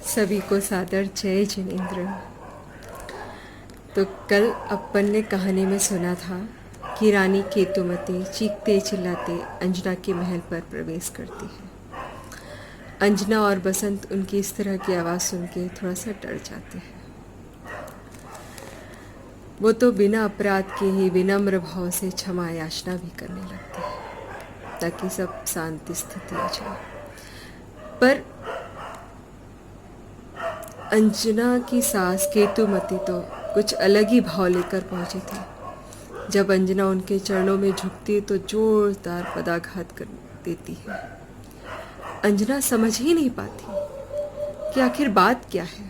सभी को सादर जय जिनेंद्र। तो कल अपन ने कहानी में सुना था कि रानी केतुमती चीखते चिल्लाते अंजना के महल पर प्रवेश करती है। अंजना और बसंत उनकी इस तरह की आवाज़ सुन के थोड़ा सा डर जाते हैं। वो तो बिना अपराध के ही विनम्र भाव से क्षमा याचना भी करने लगते हैं ताकि सब शांति स्थिति आ जाए। पर अंजना की सास केतुमती तो कुछ अलग ही भाव लेकर पहुंची थी। जब अंजना उनके चरणों में झुकती है तो जोरदार पदाघात कर देती है। अंजना समझ ही नहीं पाती कि आखिर बात क्या है,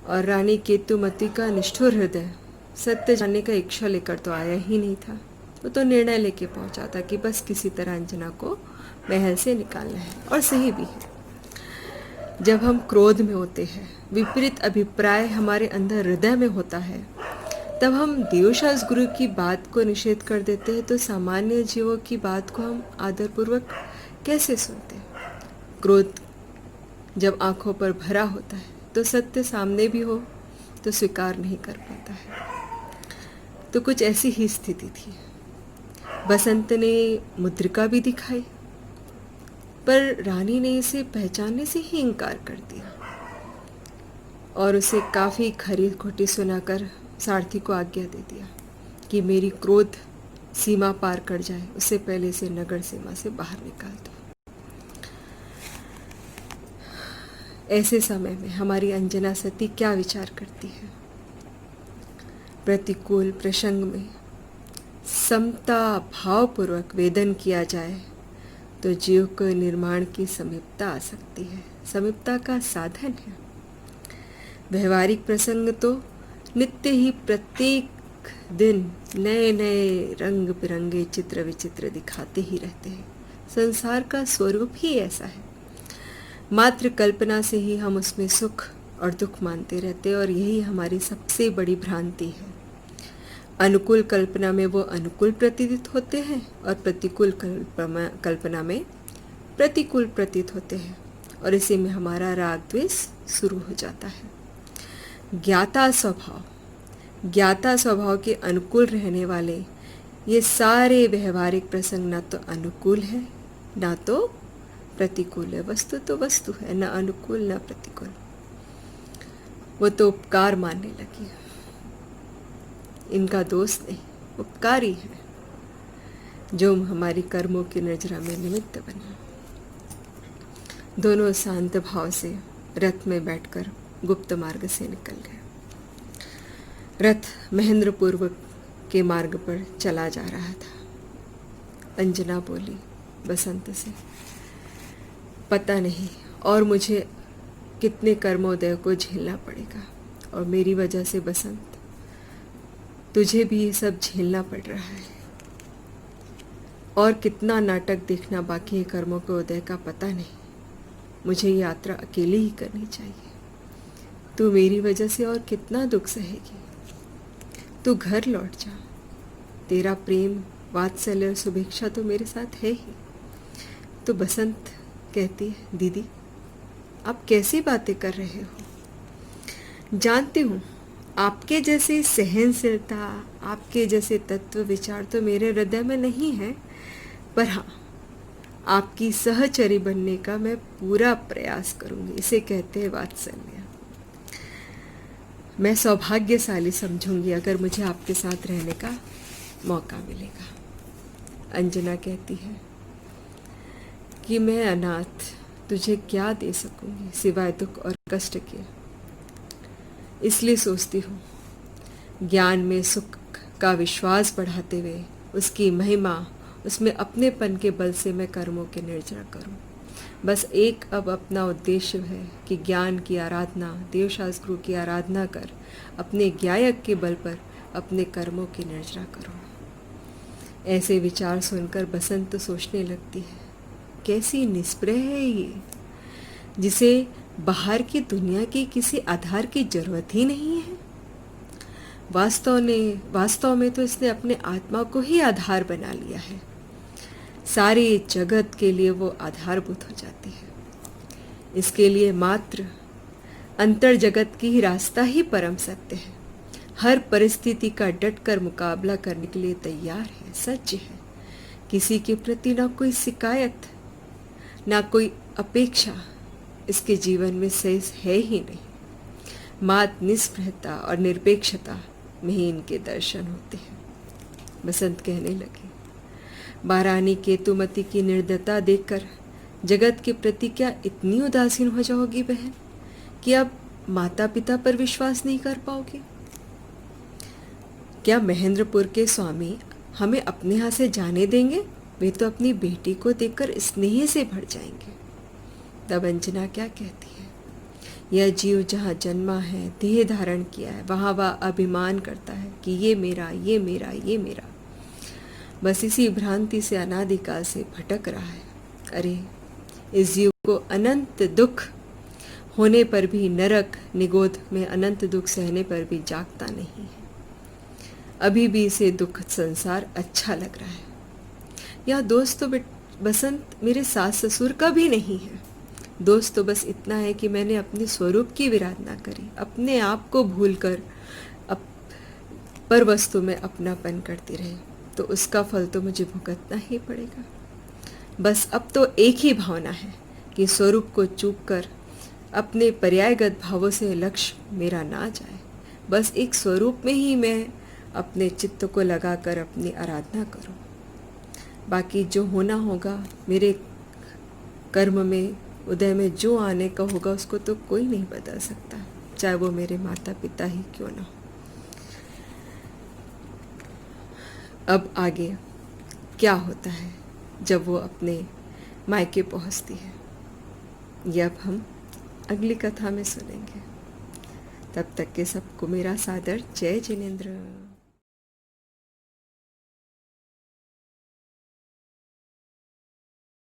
और रानी केतुमती का निष्ठुर हृदय सत्य जानने का इच्छा लेकर तो आया ही नहीं था। वो तो निर्णय लेके पहुंचा था कि बस किसी तरह अंजना को महल से निकालना है, और सही भी है। जब हम क्रोध में होते हैं, विपरीत अभिप्राय हमारे अंदर हृदय में होता है, तब हम देवशास्त्र गुरु की बात को निषेध कर देते हैं, तो सामान्य जीवों की बात को हम आदरपूर्वक कैसे सुनते हैं। क्रोध जब आंखों पर भरा होता है तो सत्य सामने भी हो तो स्वीकार नहीं कर पाता है। तो कुछ ऐसी ही स्थिति थी। बसंत ने मुद्रिका भी दिखाई, पर रानी ने इसे पहचानने से ही इनकार कर दिया और उसे काफ़ी खरी खोटी सुनाकर सारथी को आज्ञा दे दिया कि मेरी क्रोध सीमा पार कर जाए, उससे पहले से नगर सीमा से बाहर निकाल दो। ऐसे समय में हमारी अंजना सती क्या विचार करती है? प्रतिकूल प्रसंग में समता भावपूर्वक वेदन किया जाए तो जीव को निर्माण की समीपता आ सकती है, समीपता का साधन है। व्यवहारिक प्रसंग तो नित्य ही प्रत्येक दिन नए नए रंग बिरंगे चित्र विचित्र दिखाते ही रहते हैं। संसार का स्वरूप ही ऐसा है। मात्र कल्पना से ही हम उसमें सुख और दुख मानते रहते हैं, और यही हमारी सबसे बड़ी भ्रांति है। अनुकूल कल्पना में वो अनुकूल प्रतीत होते हैं और प्रतिकूल कल्पना में प्रतिकूल प्रतीत होते हैं, और इसी में हमारा राग द्वेष शुरू हो जाता है। ज्ञाता स्वभाव के अनुकूल रहने वाले ये सारे व्यवहारिक प्रसंग न तो अनुकूल है ना तो प्रतिकूल है। वस्तु तो वस्तु है, न अनुकूल न प्रतिकूल। वो तो उपकार मानने लगी। इनका दोष नहीं, उपकारी है जो हमारी कर्मों की नजरा में निमित्त बना। दोनों शांत भाव से रथ में बैठकर गुप्त मार्ग से निकल गए। रथ महेंद्रपुर के मार्ग पर चला जा रहा था। अंजना बोली बसंत से, पता नहीं और मुझे कितने कर्मोदय को झेलना पड़ेगा, और मेरी वजह से बसंत तुझे भी ये सब झेलना पड़ रहा है, और कितना नाटक देखना बाकी है कर्मों के उदय का पता नहीं। मुझे ये यात्रा अकेले ही करनी चाहिए। तू मेरी वजह से और कितना दुख सहेगी। तू घर लौट जा। तेरा प्रेम वात्सल्य और शुभेच्छा तो मेरे साथ है ही। तो बसंत कहती है, दीदी आप कैसी बातें कर रहे हो? जानती हूँ आपके जैसी सहनशीलता, आपके जैसे तत्व विचार तो मेरे हृदय में नहीं है, पर हाँ आपकी सहचरी बनने का मैं पूरा प्रयास करूँगी। इसे कहते हैं वात्सल्य। मैं सौभाग्यशाली समझूंगी अगर मुझे आपके साथ रहने का मौका मिलेगा। अंजना कहती है कि मैं अनाथ तुझे क्या दे सकूंगी सिवाय दुख और कष्ट के। इसलिए सोचती हूँ ज्ञान में सुख का विश्वास बढ़ाते हुए उसकी महिमा, उसमें अपनेपन के बल से मैं कर्मों के निर्जरा करूँ। बस एक अब अपना उद्देश्य है कि ज्ञान की आराधना, देवशास्त्र गुरु की आराधना कर अपने ज्ञायक के बल पर अपने कर्मों की निर्जरा करूँ। ऐसे विचार सुनकर बसंत सोचने लगती है, कैसी निष्प्रह है ये, जिसे बाहर की दुनिया की किसी आधार की जरूरत ही नहीं है। वास्तव में तो इसने अपने आत्मा को ही आधार बना लिया है। सारे जगत के लिए वो आधारभूत हो जाती है। इसके लिए मात्र अंतर जगत की ही रास्ता ही परम सत्य है। हर परिस्थिति का डट कर मुकाबला करने के लिए तैयार है, सच है। किसी के प्रति ना कोई शिकायत, ना कोई अपेक्षा इसके जीवन में शेष है ही नहीं। मात निष्प्रहता और निरपेक्षता में ही इनके दर्शन होते हैं। बसंत कहने लगी, महारानी केतुमती की निर्दयता देखकर जगत के प्रति क्या इतनी उदासीन हो जाओगी बहन कि अब माता पिता पर विश्वास नहीं कर पाओगे? क्या महेंद्रपुर के स्वामी हमें अपने यहाँ से जाने देंगे? वे तो अपनी बेटी को देखकर स्नेह से भर जाएंगे। तब अंजना क्या कहती है, यह जीव जहाँ जन्मा है, देह धारण किया है, वहाँ वह अभिमान करता है कि ये मेरा, ये मेरा, ये मेरा। बस इसी भ्रांति से अनादिकाल से भटक रहा है। अरे इस जीव को अनंत दुख होने पर भी, नरक निगोद में अनंत दुख सहने पर भी जागता नहीं है। अभी भी इसे दुख संसार अच्छा लग रहा है। यह दोस्त तो बसंत मेरे सास ससुर का भी नहीं है। दोस्त तो बस इतना है कि मैंने अपने स्वरूप की विराधना करी, अपने आप को भूलकर पर वस्तु में अपनापन करती रही, तो उसका फल तो मुझे भुगतना ही पड़ेगा। बस अब तो एक ही भावना है कि स्वरूप को चूक कर अपने पर्यायगत भावों से लक्ष्य मेरा ना जाए। बस एक स्वरूप में ही मैं अपने चित्त को लगाकर अपनी आराधना करूं। बाकी जो होना होगा, मेरे कर्म में, उदय में जो आने का होगा, उसको तो कोई नहीं बदल सकता, चाहे वो मेरे माता पिता ही क्यों ना हो। अब आगे क्या होता है जब वो अपने मायके पहुंचती है, ये अब हम अगली कथा में सुनेंगे। तब तक के सबको मेरा सादर जय जिनेंद्र।